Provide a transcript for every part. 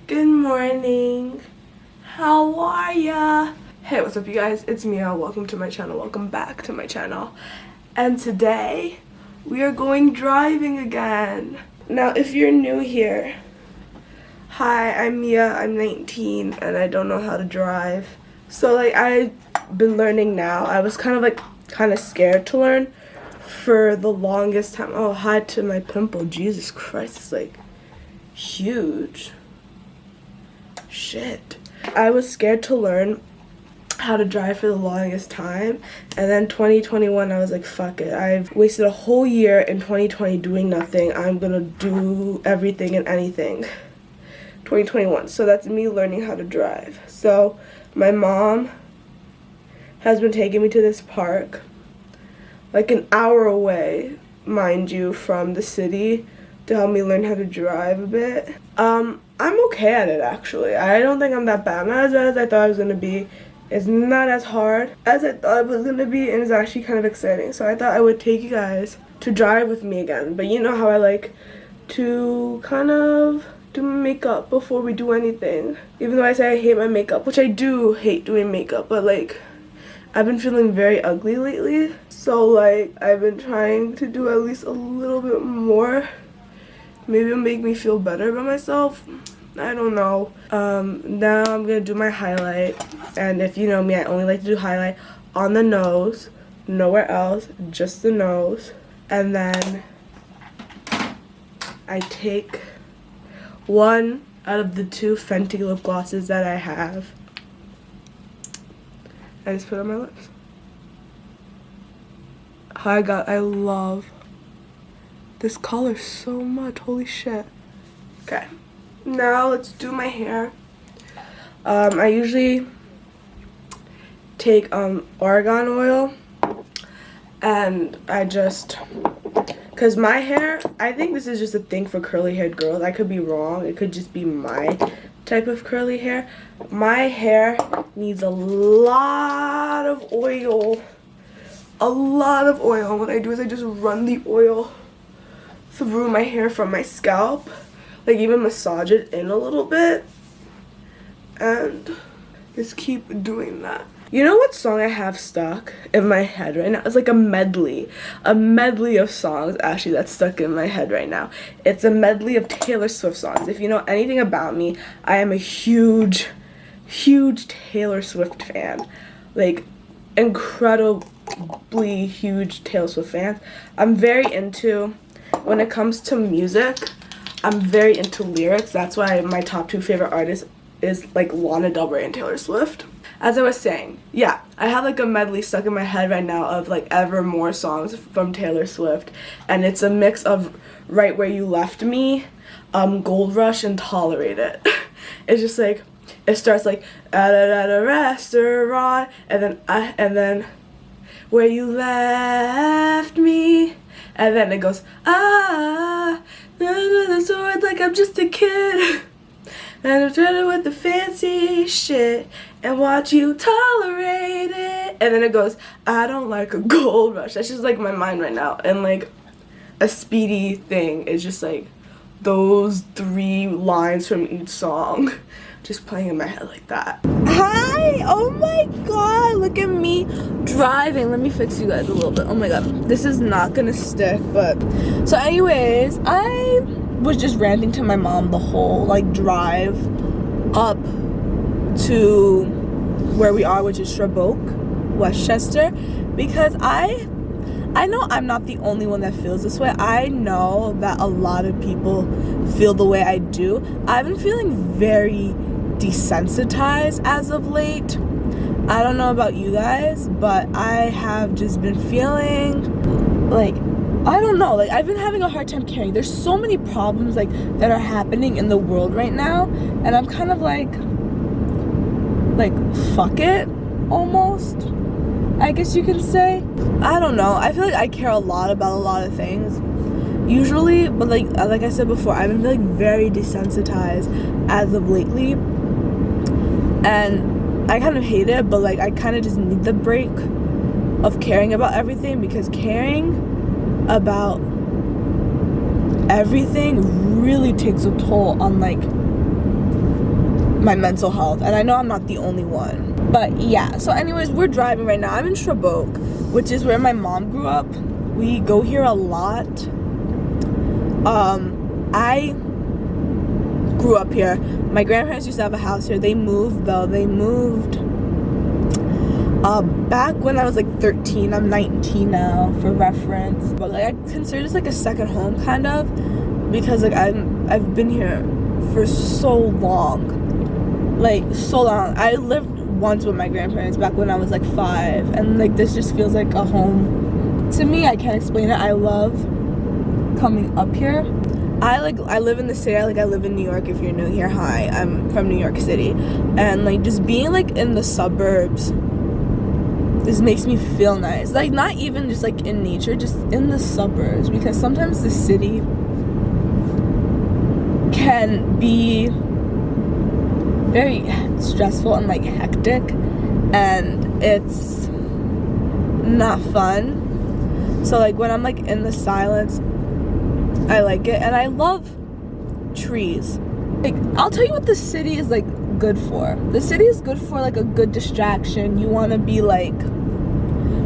Good morning. How are ya? Hey, what's up you guys? It's Mia. Welcome to my channel. Welcome back to my channel. And today we are going driving again. Now, if you're new here, hi, I'm Mia. I'm 19 and I don't know how to drive. So I've been learning now. I was kind of scared to learn for the longest time. Oh, hi to my pimple. Jesus Christ, it's like huge. Shit. I was scared to learn how to drive for the longest time, and then 2021 I was like, fuck it. I've wasted a whole year in 2020 doing nothing. I'm gonna do everything and anything. 2021. So that's me learning how to drive. So my mom has been taking me to this park, like an hour away, mind you, from the city, to help me learn how to drive a bit. I'm okay at it, actually. I don't think I'm that bad. I'm not as bad as I thought I was gonna be. It's not as hard as I thought it was gonna be, and it's actually kind of exciting. So I thought I would take you guys to drive with me again. But you know how I like to kind of do my makeup before we do anything. Even though I say I hate my makeup, which I do hate doing makeup, but I've been feeling very ugly lately. So I've been trying to do at least a little bit more. Maybe it'll make me feel better about myself. I don't know. Now I'm gonna do my highlight. And if you know me, I only like to do highlight on the nose, nowhere else, just the nose. And then I take one out of the two Fenty lip glosses that I have. I just put it on my lips. I love this color so much, holy shit. Okay, now let's do my hair. I usually take argan oil, and cause my hair, I think this is just a thing for curly haired girls. I could be wrong, it could just be my type of curly hair. My hair needs a lot of oil. What I do is I just run the oil through my hair from my scalp, even massage it in a little bit, and just keep doing that. You know what song I have stuck in my head right now? It's like a medley of songs actually that's stuck in my head right now. It's a medley of Taylor Swift songs. If you know anything about me, I am a huge Taylor Swift fan, incredibly huge Taylor Swift fan. I'm very into, when it comes to music, I'm very into lyrics. That's why my top two favorite artists is Lana Del Rey and Taylor Swift. As I was saying, yeah, I have a medley stuck in my head right now of Evermore songs from Taylor Swift, and it's a mix of Right Where You Left Me, Gold Rush, and Tolerate It. It's just it starts at a restaurant, and then where you left me, and then it goes, the sword like I'm just a kid, and I'm turning with the fancy shit, and watch you tolerate it, and then it goes, I don't like a gold rush. That's just my mind right now, and a speedy thing is just those three lines from each song just playing in my head like that. Hi! Oh my god, look at me driving. Let me fix you guys a little bit. Oh my god, this is not gonna stick, but so anyways, I was just ranting to my mom the whole drive up to where we are, which is Sherbrooke, Westchester, because I know I'm not the only one that feels this way. I know that a lot of people feel the way I do. I've been feeling very desensitized as of late. I don't know about you guys, but I have just been feeling I don't know, I've been having a hard time caring. There's so many problems that are happening in the world right now, and I'm kind of fuck it, almost, I guess you can say. I don't know, I feel I care a lot about a lot of things usually, but like I said before, I've been feeling very desensitized as of lately, and I kind of hate it, but I kind of just need the break of caring about everything, because caring about everything really takes a toll on my mental health, and I know I'm not the only one. But yeah, so anyways, we're driving right now. I'm in Sherbrooke, which is where my mom grew up. We go here a lot. I grew up here. My grandparents used to have a house here. They moved though. They moved back when I was like 13. I'm 19 now, for reference. But like, I consider this like a second home kind of, because like I've been here for so long. Like so long. I lived once with my grandparents back when I was like 5, and like this just feels like a home to me. I can't explain it. I love coming up here. I live in the city. I live in New York. If you're new here, hi, I'm from New York City, and like just being like in the suburbs, this makes me feel nice. Like not even just like in nature, just in the suburbs, because sometimes the city can be very stressful and like hectic, and it's not fun. So like when I'm like in the silence, I like it. And I love trees. Like I'll tell you what the city is like good for. The city is good for like a good distraction. You want to be like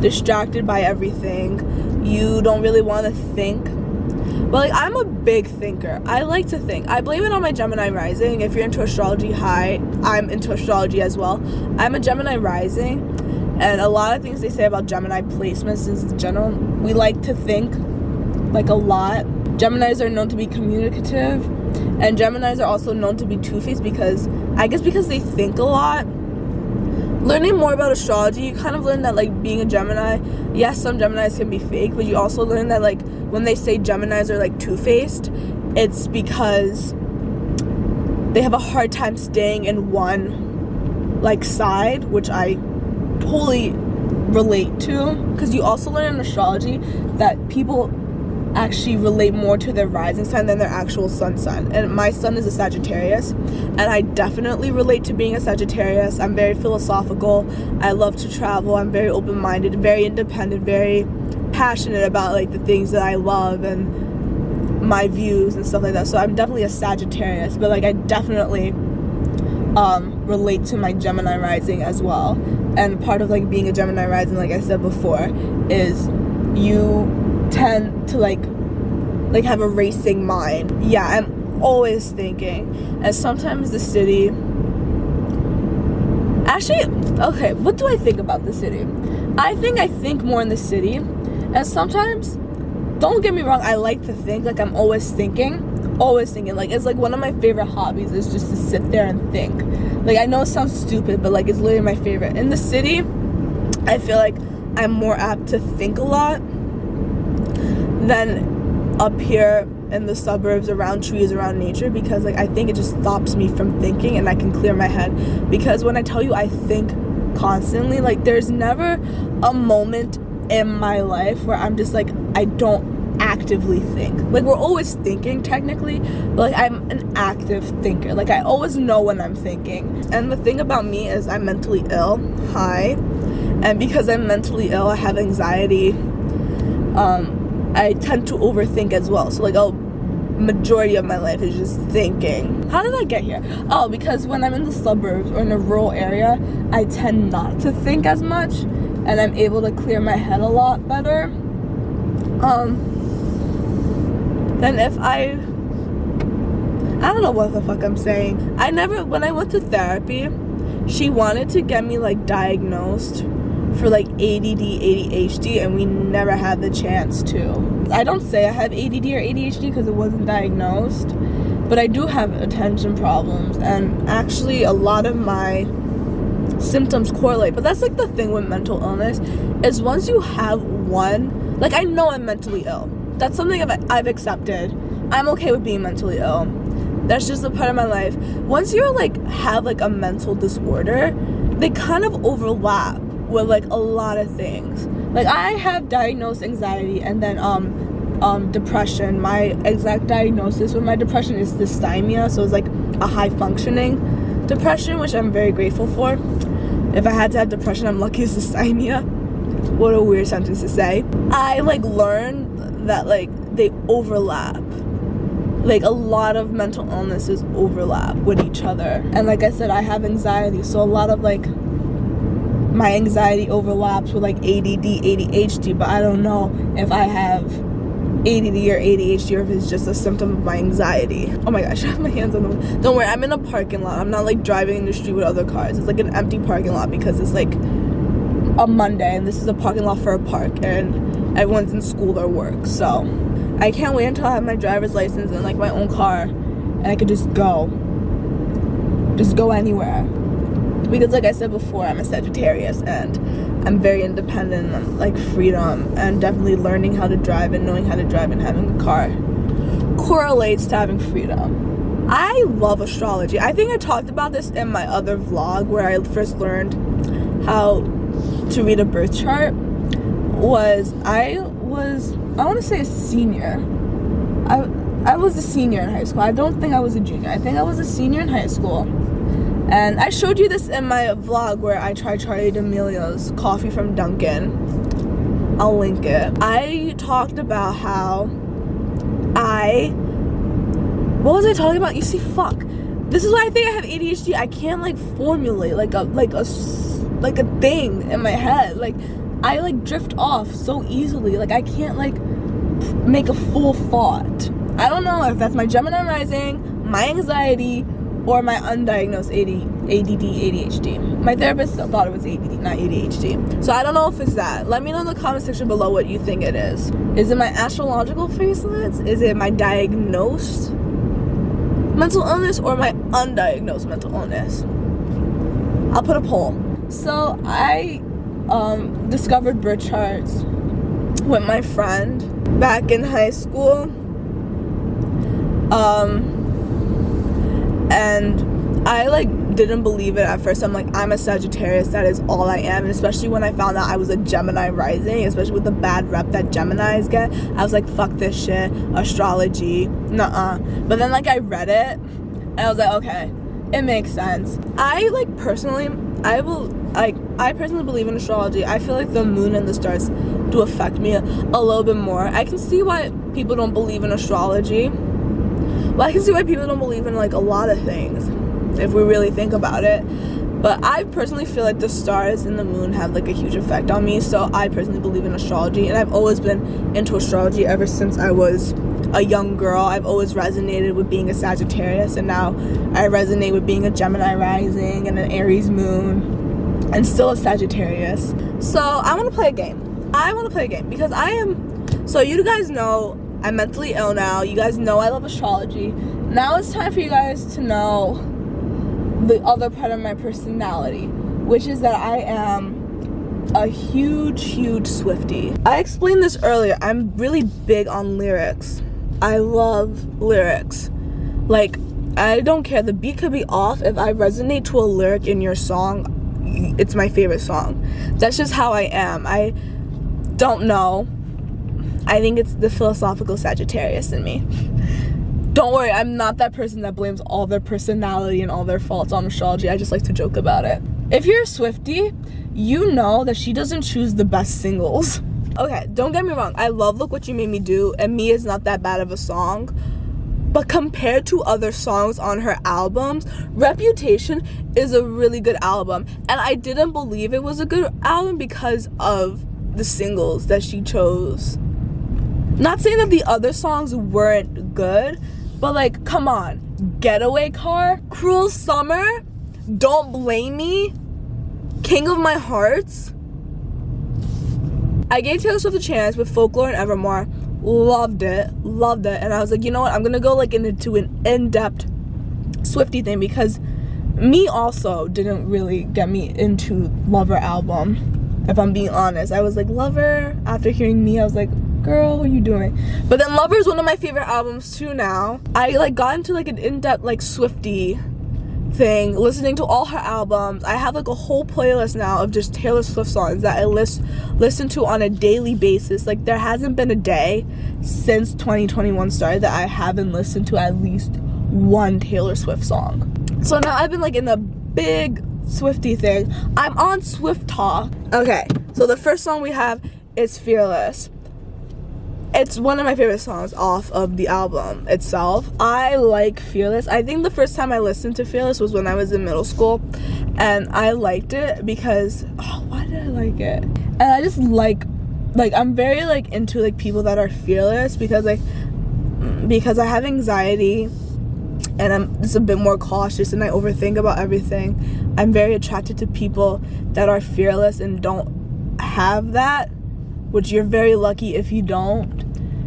distracted by everything. You don't really want to think. But like I'm a big thinker. I like to think. I blame it on my Gemini rising. If you're into astrology, hi, I'm into astrology as well. I'm a Gemini rising, and a lot of things they say about Gemini placements in general, we like to think like a lot. Geminis are known to be communicative, and Geminis are also known to be two-faced because they think a lot. Learning more about astrology, you kind of learn that like being a Gemini, yes, some Geminis can be fake, but you also learn that like when they say Geminis are like two-faced, it's because they have a hard time staying in one like side, which I totally relate to. Because you also learn in astrology that people actually relate more to their rising sign than their actual sun sign. And my sun is a Sagittarius, and I definitely relate to being a Sagittarius. I'm very philosophical. I love to travel. I'm very open-minded, very independent, very passionate about like the things that I love and my views and stuff like that. So I'm definitely a Sagittarius, but like I definitely relate to my Gemini rising as well. And part of like being a Gemini rising, like I said before, is you tend to like have a racing mind. Yeah, I'm always thinking. And sometimes the city, actually, okay, what do I think about the city? I think more in the city, and sometimes, don't get me wrong, I like to think. Like I'm always thinking. Like it's like one of my favorite hobbies is just to sit there and think. Like I know it sounds stupid, but like it's literally my favorite. In the city, I feel like I'm more apt to think a lot than up here in the suburbs around trees, around nature, because like I think it just stops me from thinking, and I can clear my head. Because when I tell you I think constantly, like there's never a moment in my life where I'm just like I don't actively think. Like we're always thinking technically, but like I'm an active thinker. Like I always know when I'm thinking. And the thing about me is I'm mentally ill. Hi. And because I'm mentally ill, I have anxiety. I tend to overthink as well. So like majority of my life is just thinking. How did I get here? Oh, because when I'm in the suburbs or in a rural area, I tend not to think as much, and I'm able to clear my head a lot better. Then if I don't know what the fuck I'm saying. When I went to therapy, she wanted to get me like diagnosed for like ADD, ADHD, and we never had the chance to. I don't say I have ADD or ADHD because it wasn't diagnosed, but I do have attention problems, and actually a lot of my symptoms correlate. But that's like the thing with mental illness, is once you have one, like I know I'm mentally ill. That's something I've accepted. I'm okay with being mentally ill. That's just a part of my life. Once you're like have like a mental disorder, they kind of overlap with like a lot of things. Like I have diagnosed anxiety and then depression. My exact diagnosis with my depression is dysthymia, so it's like a high functioning depression, which I'm very grateful for. If I had to have depression, I'm lucky it's dysthymia. What a weird sentence to say. I like learned that like they overlap. like a lot of mental illnesses overlap with each other. And like I said, I have anxiety, so a lot of like my anxiety overlaps with like ADD, ADHD, but I don't know if I have ADD or ADHD or if it's just a symptom of my anxiety. Oh my gosh, I have my hands on them. Don't worry, I'm in a parking lot. I'm not like driving in the street with other cars. It's like an empty parking lot because it's like a Monday and this is a parking lot for a park and everyone's in school or work. So I can't wait until I have my driver's license and like my own car and I could just go anywhere. Because like I said before, I'm a Sagittarius and I'm very independent and like freedom, and definitely learning how to drive and knowing how to drive and having a car correlates to having freedom. I love astrology. I think I talked about this in my other vlog where I first learned how to read a birth chart. I want to say a senior. I was a senior in high school. I don't think I was a junior. I think I was a senior in high school. And I showed you this in my vlog where I tried Charlie D'Amelio's coffee from Dunkin'. I'll link it. I talked about how what was I talking about? You see, fuck. This is why I think I have ADHD. I can't like formulate like a thing in my head. Like I like drift off so easily. Like I can't like make a full thought. I don't know if that's my Gemini rising, my anxiety, or my undiagnosed ADD, ADHD. My therapist thought it was ADD, not ADHD. So I don't know if it's that. Let me know in the comment section below what you think it is. Is it my astrological facelets? Is it my diagnosed mental illness or my undiagnosed mental illness? I'll put a poll. So I discovered birth charts with my friend back in high school. And I like didn't believe it at first. I'm like, I'm a Sagittarius, that is all I am. And especially when I found out I was a Gemini rising, especially with the bad rep that Geminis get, I was like, fuck this shit, astrology, nuh-uh. But then like I read it and I was like, okay, it makes sense. I personally believe in astrology. I feel like the moon and the stars do affect me a little bit more. I can see why people don't believe in astrology. Well, I can see why people don't believe in like a lot of things if we really think about it. But I personally feel like the stars and the moon have like a huge effect on me. So I personally believe in astrology, and I've always been into astrology ever since I was a young girl. I've always resonated with being a Sagittarius, and now I resonate with being a Gemini rising and an Aries moon and still a Sagittarius. So I want to play a game. Because so you guys know I'm mentally ill now. You guys know I love astrology. Now it's time for you guys to know the other part of my personality, which is that I am a huge Swiftie. I explained this earlier. I'm really big on lyrics. I love lyrics. Like, I don't care. The beat could be off. If I resonate to a lyric in your song, it's my favorite song. That's just how I am. I don't know. I think it's the philosophical Sagittarius in me. Don't worry, I'm not that person that blames all their personality and all their faults on astrology. I just like to joke about it. If you're a Swiftie, you know that she doesn't choose the best singles. Okay, don't get me wrong. I love Look What You Made Me Do, and Me is not that bad of a song. But compared to other songs on her albums, Reputation is a really good album. And I didn't believe it was a good album because of the singles that she chose. Not saying that the other songs weren't good, but like, come on. Getaway Car, Cruel Summer, Don't Blame Me, King of My Hearts. I gave Taylor Swift a chance with Folklore and Evermore. Loved it. And I was like, you know what? I'm gonna go like into an in-depth Swiftie thing, because Me also didn't really get me into Lover album, if I'm being honest. I was like, Lover, after hearing Me, I was like, girl, what are you doing? But then Lover is one of my favorite albums too now. I like got into like an in-depth like Swiftie thing, listening to all her albums. I have like a whole playlist now of just Taylor Swift songs that I listen to on a daily basis. Like, there hasn't been a day since 2021 started that I haven't listened to at least one Taylor Swift song. So now I've been like in the big Swiftie thing. I'm on Swift Talk. Okay, so the first song we have is Fearless. It's one of my favorite songs off of the album itself. I like Fearless. I think the first time I listened to Fearless was when I was in middle school, and I liked it because, why did I like it? And I just like I'm very like into like people that are fearless, because I have anxiety and I'm just a bit more cautious and I overthink about everything. I'm very attracted to people that are fearless and don't have that, which you're very lucky if you don't,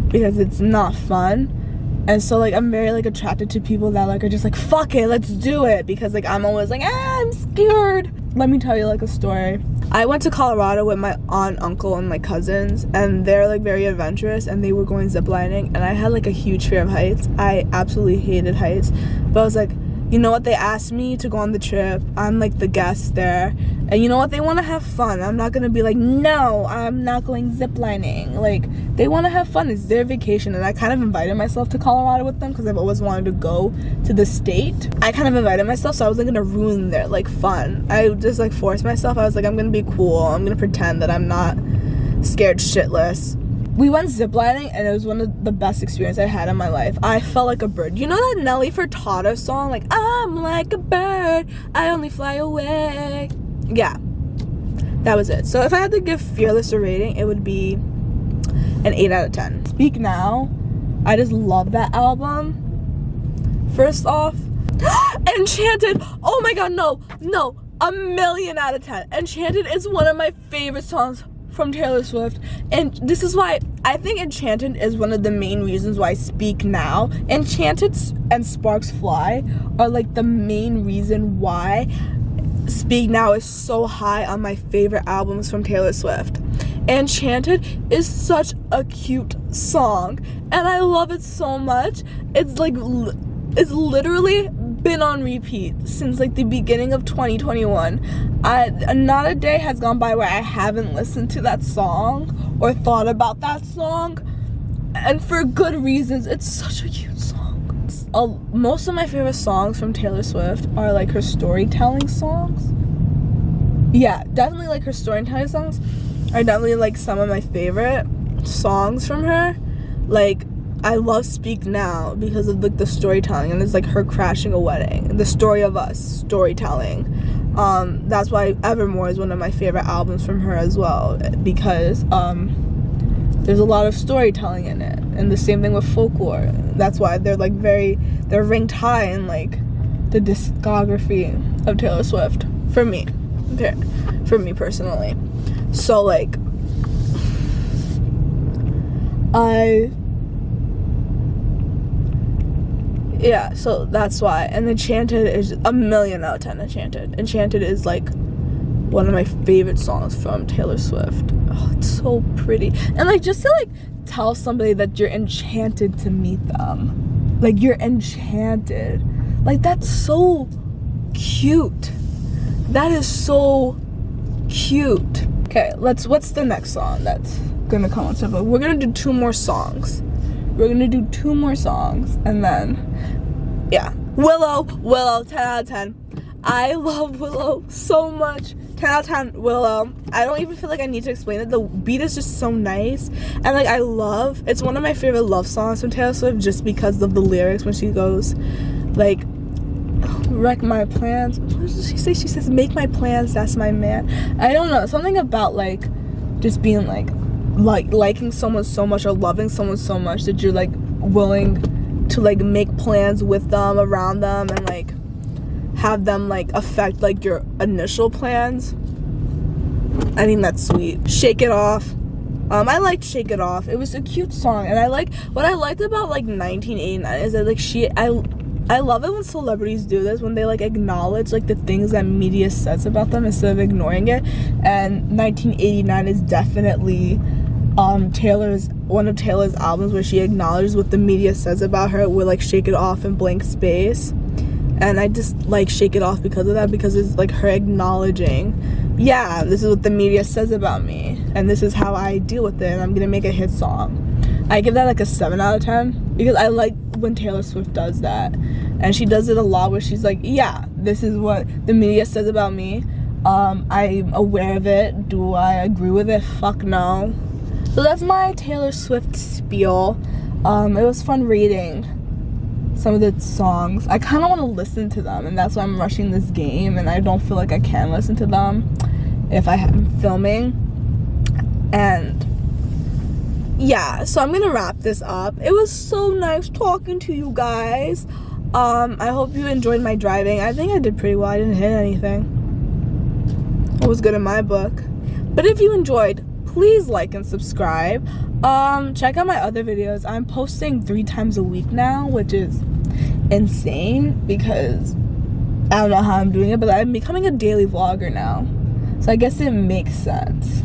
because it's not fun. And so like I'm very like attracted to people that like are just like, fuck it, let's do it, because like I'm always like, I'm scared. Let me tell you like a story. I went to Colorado with my aunt, uncle, and my cousins, and they're like very adventurous, and they were going ziplining, and I had like a huge fear of heights. I absolutely hated heights, but I was like, you know what, they asked me to go on the trip, I'm like the guest there, and you know what, they want to have fun. I'm not gonna be like, no, I'm not going ziplining. Like, they want to have fun, it's their vacation. And I kind of invited myself to Colorado with them because I've always wanted to go to the state. I kind of invited myself, so I wasn't gonna ruin their like fun. I just like forced myself. I was like, I'm gonna be cool, I'm gonna pretend that I'm not scared shitless. We went ziplining, and it was one of the best experiences I had in my life. I felt like a bird. You know that Nelly Furtado song, like, I'm like a bird, I only fly away? Yeah, that was it. So if I had to give Fearless a rating, it would be an 8 out of 10. Speak Now, I just love that album. First off, Enchanted, oh my god, no, a million out of 10. Enchanted is one of my favorite songs from Taylor Swift, and this is why I think Enchanted is one of the main reasons why Speak Now, Enchanted and Sparks Fly are like the main reason why Speak Now is so high on my favorite albums from Taylor Swift. Enchanted is such a cute song, and I love it so much. It's like, it's literally been on repeat since like the beginning of 2021. Not a day has gone by where I haven't listened to that song or thought about that song, and for good reasons. It's such a cute song. Most of my favorite songs from Taylor Swift are like her storytelling songs. Yeah, definitely like her storytelling songs are definitely like some of my favorite songs from her. Like, I love Speak Now because of like the storytelling, and it's like her crashing a wedding, the story of us, storytelling. That's why Evermore is one of my favorite albums from her as well, because there's a lot of storytelling in it. And the same thing with Folklore. That's why they're like they're ranked high in like the discography of Taylor Swift for me. Okay, for me personally. So like yeah, so that's why. And Enchanted is a million out of 10. Enchanted is like one of my favorite songs from Taylor Swift. Oh, it's so pretty. And like, just to like tell somebody that you're enchanted to meet them, like you're enchanted, like that's so cute. That is so cute. Okay, what's the next song that's gonna come on top of? We're gonna do two more songs, and then, yeah. Willow, 10 out of 10. I love Willow so much. 10 out of 10, Willow. I don't even feel like I need to explain it. The beat is just so nice. And like, it's one of my favorite love songs from Taylor Swift just because of the lyrics when she goes, like, wreck my plans. What does she say? She says, make my plans, that's my man. I don't know. Something about like, just being like liking someone so much or loving someone so much that you're like willing to like make plans with them, around them, and like have them like affect like your initial plans. I think that's sweet. Shake It Off. I liked Shake It Off. It was a cute song, and what I liked about like 1989 is that like I love it when celebrities do this, when they like acknowledge like the things that media says about them instead of ignoring it. And 1989 is definitely one of Taylor's albums where she acknowledges what the media says about her with like Shake It Off and Blank Space. And I just like Shake It Off because of that, because it's like her acknowledging, yeah, this is what the media says about me, and this is how I deal with it, and I'm gonna make a hit song. I give that like a 7 out of 10 because I like when Taylor Swift does that, and she does it a lot where she's like, yeah, this is what the media says about me. I'm aware of it. Do I agree with it? Fuck no. So that's my Taylor Swift spiel. It was fun reading some of the songs. I kind of want to listen to them, and that's why I'm rushing this game, and I don't feel like I can listen to them if I'm filming. And yeah, so I'm gonna wrap this up. It was so nice talking to you guys. I hope you enjoyed my driving. I think I did pretty well. I didn't hit anything. It was good in my book. But if you enjoyed, please like and subscribe. Check out my other videos. I'm posting 3 times a week now, which is insane because I don't know how I'm doing it, but I'm becoming a daily vlogger now. So I guess it makes sense.